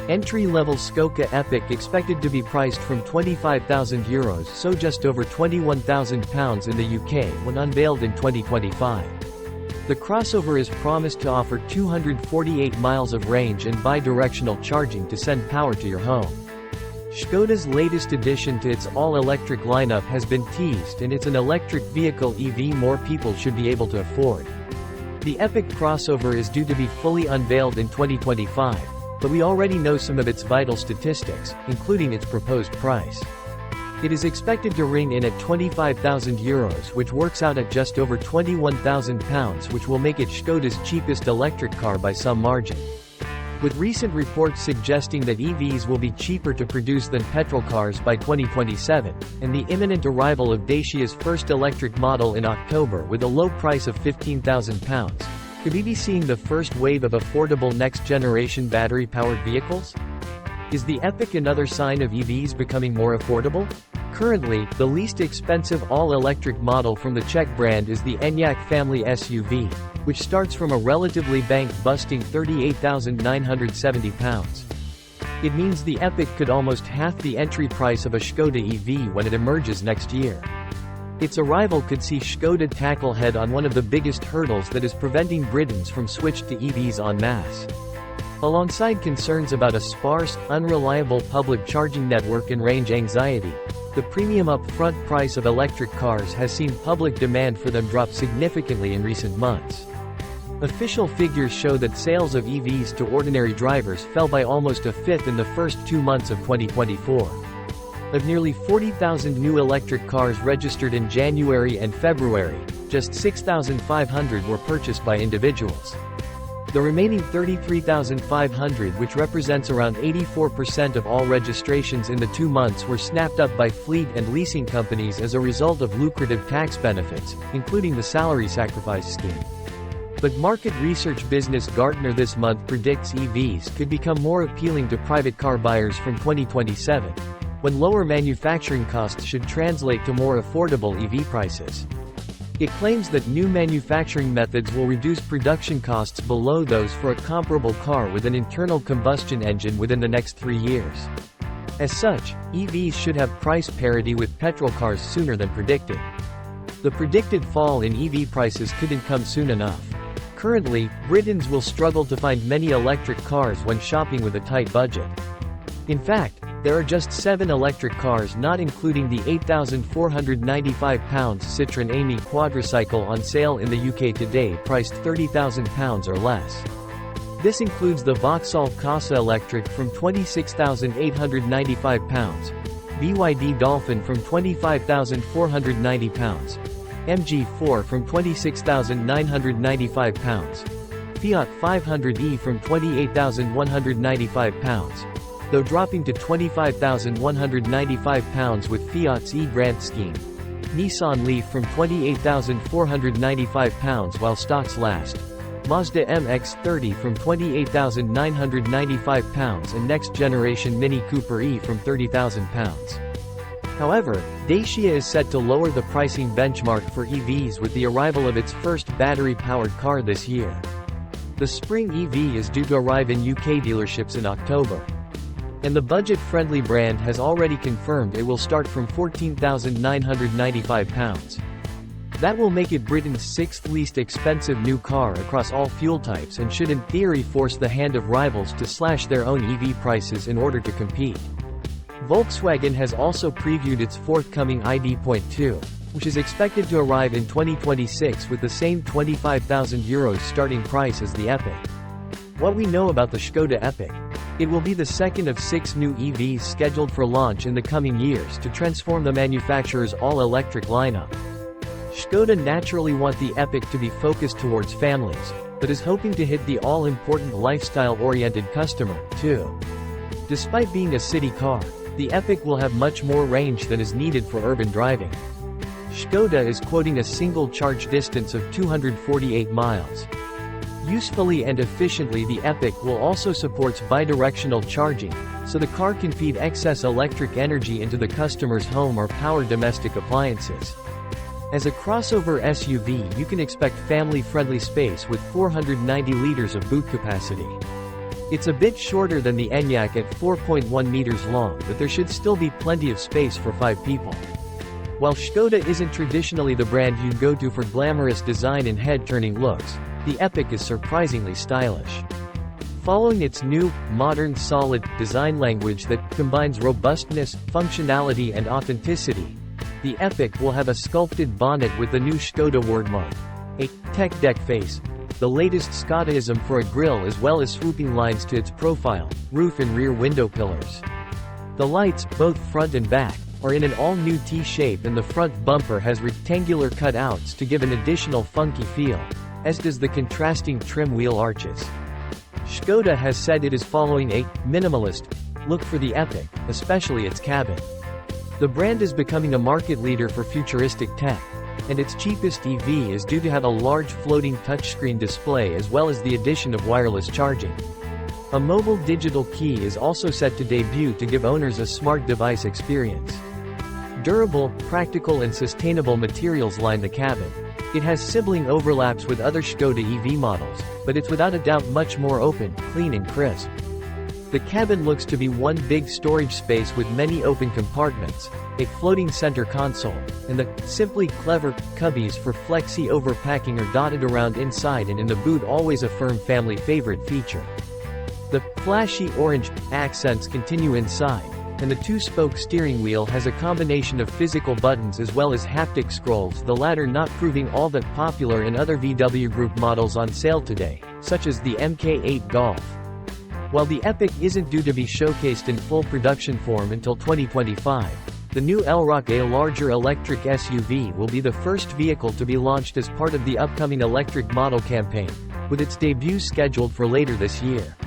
Entry-level Skoka Epiq expected to be priced from €25,000, so just over £21,000 in the UK when unveiled in 2025. The crossover is promised to offer 248 miles of range and bi-directional charging to send power to your home. Skoda's latest addition to its all-electric lineup has been teased, and it's an electric vehicle EV more people should be able to afford. The Epiq crossover is due to be fully unveiled in 2025, but we already know some of its vital statistics, including its proposed price. It is expected to ring in at €25,000, which works out at just over £21,000, which will make it Skoda's cheapest electric car by some margin. With recent reports suggesting that EVs will be cheaper to produce than petrol cars by 2027, and the imminent arrival of Dacia's first electric model in October with a low price of £15,000, could we be seeing the first wave of affordable next-generation battery-powered vehicles? Is the Epiq another sign of EVs becoming more affordable? Currently, the least expensive all-electric model from the Czech brand is the Enyaq family SUV, which starts from a relatively bank-busting £38,970. It means the Epiq could almost half the entry price of a Skoda EV when it emerges next year. Its arrival could see Skoda tackle head-on one of the biggest hurdles that is preventing Britons from switching to EVs en masse. Alongside concerns about a sparse, unreliable public charging network and range anxiety, the premium upfront price of electric cars has seen public demand for them drop significantly in recent months. Official figures show that sales of EVs to ordinary drivers fell by almost a fifth in the first 2 months of 2024. Of nearly 40,000 new electric cars registered in January and February, just 6,500 were purchased by individuals. The remaining 33,500, which represents around 84% of all registrations in the 2 months, were snapped up by fleet and leasing companies as a result of lucrative tax benefits, including the salary sacrifice scheme. But market research business Gartner this month predicts EVs could become more appealing to private car buyers from 2027, when lower manufacturing costs should translate to more affordable EV prices. It claims that new manufacturing methods will reduce production costs below those for a comparable car with an internal combustion engine within the next 3 years. As such, EVs should have price parity with petrol cars sooner than predicted. The predicted fall in EV prices couldn't come soon enough. Currently, Britons will struggle to find many electric cars when shopping with a tight budget. In fact, there are just 7 electric cars, not including the £8,495 Citroën Ami quadricycle, on sale in the UK today, priced £30,000 or less. This includes the Vauxhall Corsa Electric from £26,895, BYD Dolphin from £25,490, MG4 from £26,995, Fiat 500e from £28,195, though dropping to £25,195 with Fiat's e-grant scheme. Nissan Leaf from £28,495 while stocks last. Mazda MX-30 from £28,995 and next-generation Mini Cooper E from £30,000. However, Dacia is set to lower the pricing benchmark for EVs with the arrival of its first battery-powered car this year. The Spring EV is due to arrive in UK dealerships in October. And the budget-friendly brand has already confirmed it will start from £14,995. That will make it Britain's 6th least expensive new car across all fuel types and should in theory force the hand of rivals to slash their own EV prices in order to compete. Volkswagen has also previewed its forthcoming ID.2, which is expected to arrive in 2026 with the same €25,000 starting price as the Epiq. What we know about the Skoda Epiq: it will be the second of 6 new EVs scheduled for launch in the coming years to transform the manufacturer's all-electric lineup. Skoda naturally want the Epiq to be focused towards families, but is hoping to hit the all-important lifestyle-oriented customer, too. Despite being a city car, the Epiq will have much more range than is needed for urban driving. Skoda is quoting a single charge distance of 248 miles. Usefully and efficiently, the Epiq will also support bidirectional charging, so the car can feed excess electric energy into the customer's home or power domestic appliances. As a crossover SUV, you can expect family-friendly space with 490 liters of boot capacity. It's a bit shorter than the Enyaq at 4.1 meters long, but there should still be plenty of space for 5 people. While Skoda isn't traditionally the brand you'd go to for glamorous design and head-turning looks, the Epiq is surprisingly stylish. Following its new, modern solid design language that combines robustness, functionality and authenticity, the Epiq will have a sculpted bonnet with the new Skoda wordmark, a tech deck face, the latest Skodaism for a grille, as well as swooping lines to its profile, roof and rear window pillars. The lights, both front and back, are in an all-new T-shape, and the front bumper has rectangular cutouts to give an additional funky feel, as does the contrasting trim wheel arches. Skoda has said it is following a minimalist look for the Epiq, especially its cabin. The brand is becoming a market leader for futuristic tech, and its cheapest EV is due to have a large floating touchscreen display as well as the addition of wireless charging. A mobile digital key is also set to debut to give owners a smart device experience. Durable, practical and sustainable materials line the cabin. It has sibling overlaps with other Skoda EV models, but it's without a doubt much more open, clean and crisp. The cabin looks to be one big storage space with many open compartments, a floating center console, and the simply clever cubbies for flexi overpacking are dotted around inside and in the boot, always a firm family favorite feature. The flashy orange accents continue inside, and the 2-spoke steering wheel has a combination of physical buttons as well as haptic scrolls, the latter not proving all that popular in other VW Group models on sale today, such as the Mk8 Golf. While the Epiq isn't due to be showcased in full production form until 2025, the new Elroq, a larger electric SUV, will be the first vehicle to be launched as part of the upcoming electric model campaign, with its debut scheduled for later this year.